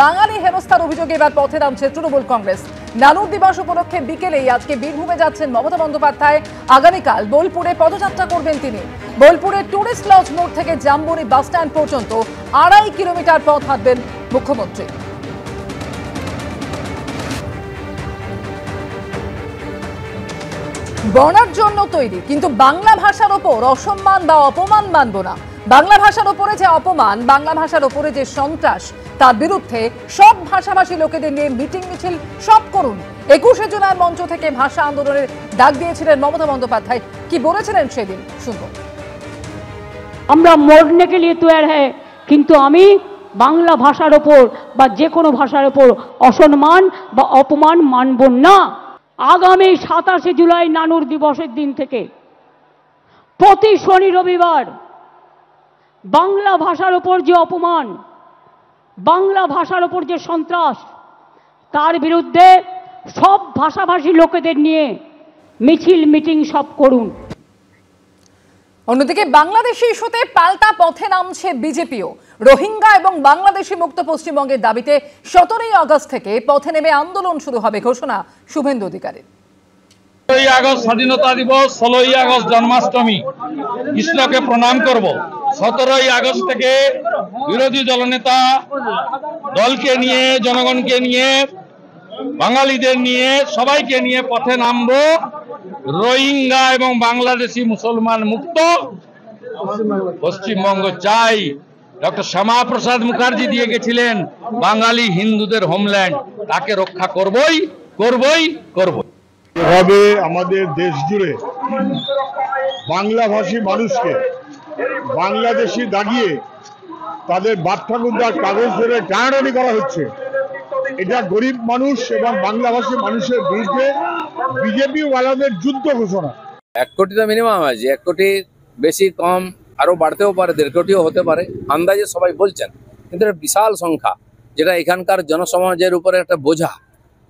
বাঙালি হেনস্থার অভিযোগে এবার পথে নামছে তৃণমূল কংগ্রেস। নানুর দিবস উপলক্ষে বিকেলেই আজকে বীরভূমে যাচ্ছেন মমতা বন্দ্যোপাধ্যায়। আগামীকাল বোলপুরে পদযাত্রা করবেন তিনি। বোলপুরের টুরিস্ট লজ মোড় থেকে জামবনি বাস স্ট্যান্ড পর্যন্ত 2.5 কিলোমিটার পথ হাঁটবেন মুখ্যমন্ত্রী। বর্ণার জন্য তৈরি, কিন্তু বাংলা ভাষার ওপর অসম্মান বা অপমান মানব না। বাংলা ভাষার ওপরে যে অপমান, বাংলা ভাষার ওপরে যে সন্ত্রাস, তার বিরুদ্ধে সব ভাষাভাষী লোকেদের নিয়ে মিটিং মিছিল সব করুন। 21শে জুলাই মঞ্চ থেকে ভাষা আন্দোলনের ডাক দিয়েছিলেন মমতা বন্দ্যোপাধ্যায়। কি বলেছিলেন সেদিন শুনবো। আমরা মরনে কে লিয়ে তৈরি হ্যায়, কিন্তু আমি বাংলা ভাষার ওপর বা যে কোনো ভাষার ওপর অসম্মান বা অপমান মানব না। আগামী 27শে জুলাই নানুর দিবসের দিন থেকে প্রতি শনি রবিবার বাংলা ভাষার ওপর যে অপমান, বাংলা ভাষার ওপর যে সন্ত্রাস, তার বিরুদ্ধে সব ভাষাভাষী লোকেদের নিয়ে মিছিল মিটিং সব করুন। অন্যদিকে বাংলাদেশি ইস্যুতে পাল্টা পথে নামছে বিজেপিও। রোহিঙ্গা এবং বাংলাদেশি মুক্ত পশ্চিমবঙ্গের দাবিতে 17ই আগস্ট থেকে পথে নেমে আন্দোলন শুরু হবে ঘোষণা শুভেন্দু অধিকারীর। 15ই আগস্ট স্বাধীনতা দিবস, 16ই আগস্ট জন্মাষ্টমী, কৃষ্ণকে প্রণাম করব। 17ই আগস্ট থেকে বিরোধী দলনেতা দলকে নিয়ে, জনগণকে নিয়ে, বাঙালিদের নিয়ে, সবাইকে নিয়ে পথে নামবো। রোহিঙ্গা এবং বাংলাদেশি মুসলমান মুক্ত পশ্চিমবঙ্গ চাই। ডক্টর শ্যামাপ্রসাদ মুখার্জি দিয়ে গেছিলেন বাঙালি হিন্দুদের হোমল্যান্ড, তাকে রক্ষা করবই করবই করবই। এভাবে আমাদের দেশ জুড়ে বাংলাভাষী মানুষকে বাংলাদেশি দাগিয়ে তাদের বাপ ঠাকুরদার কাগজ ধরে টানাটানি করা হচ্ছে। এটা গরিব মানুষ এবং বাংলাভাষী মানুষের বিরুদ্ধে বিজেপি ওয়ালাদের যুদ্ধ ঘোষণা। 1 কোটি তো মিনিমাম আছে, 1 কোটি বেশি কম আরো বাড়তেও পারে, 1.5 কোটিও হতে পারে, আন্দাজে সবাই বলছেন। কিন্তু এটা বিশাল সংখ্যা, যেটা এখানকার জনসমাজের উপরে একটা বোঝা।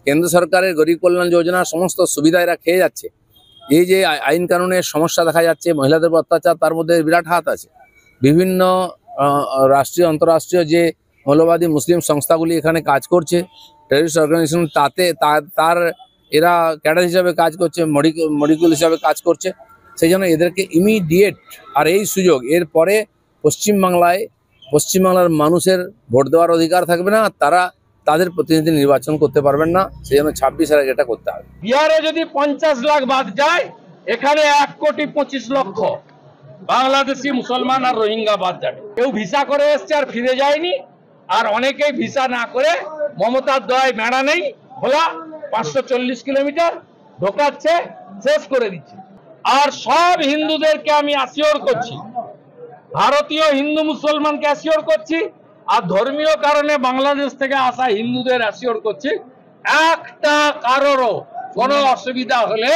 কেন্দ্র সরকারের গরিব কল্যাণ যোজনার সমস্ত সুবিধা এরা খেয়ে যাচ্ছে। এই যে আইন কানুনের সমস্যা দেখা যাচ্ছে, মহিলাদের অত্যাচার, তার মধ্যে বিরাট হাত আছে। বিভিন্ন রাষ্ট্রীয় আন্তঃরাষ্ট্রীয় যে মৌলবাদী মুসলিম সংস্থাগুলি এখানে কাজ করছে, টেররিস্ট অর্গানাইজেশন, তার এরা ক্যাডার হিসাবে কাজ করছে, মডিকুল হিসাবে কাজ করছে। সেই জন্য এদেরকে ইমিডিয়েট, আর এই সুযোগ এরপরে পশ্চিমবাংলার মানুষের ভোট দেওয়ার অধিকার থাকবে না, তারা তাদের প্রতিনিধি নির্বাচন করতে পারবেন না। সেই জন্য 26-এর আগে এটা করতে হবে। বিহারে যদি 50 লাখ বাদ যায়, এখানে 1,25,00,000 বাংলাদেশি মুসলমান আর রোহিঙ্গা বাদ যাবে। কেউ ভিসা করে এসছে আর ফিরে যায়নি, আর অনেকেই ভিসা না করে মমতার দয়ায় মেড়া নেই, খোলা 540 কিলোমিটার ঢোকাচ্ছে, শেষ করে দিচ্ছে। আর সব হিন্দুদেরকে আমি অ্যাসিওর করছি, ভারতীয় হিন্দু মুসলমানকে অ্যাসিওর করছি, আর ধর্মীয় কারণে বাংলাদেশ থেকে আসা হিন্দুদের অ্যাসিওর করছি, একটা কারোরও কোনো অসুবিধা হলে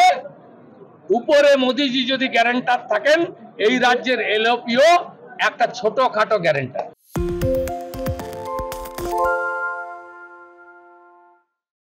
উপরে মোদিজি যদি গ্যারান্টার থাকেন, এই রাজ্যের এলওপিও একটা ছোটখাটো গ্যারান্টার।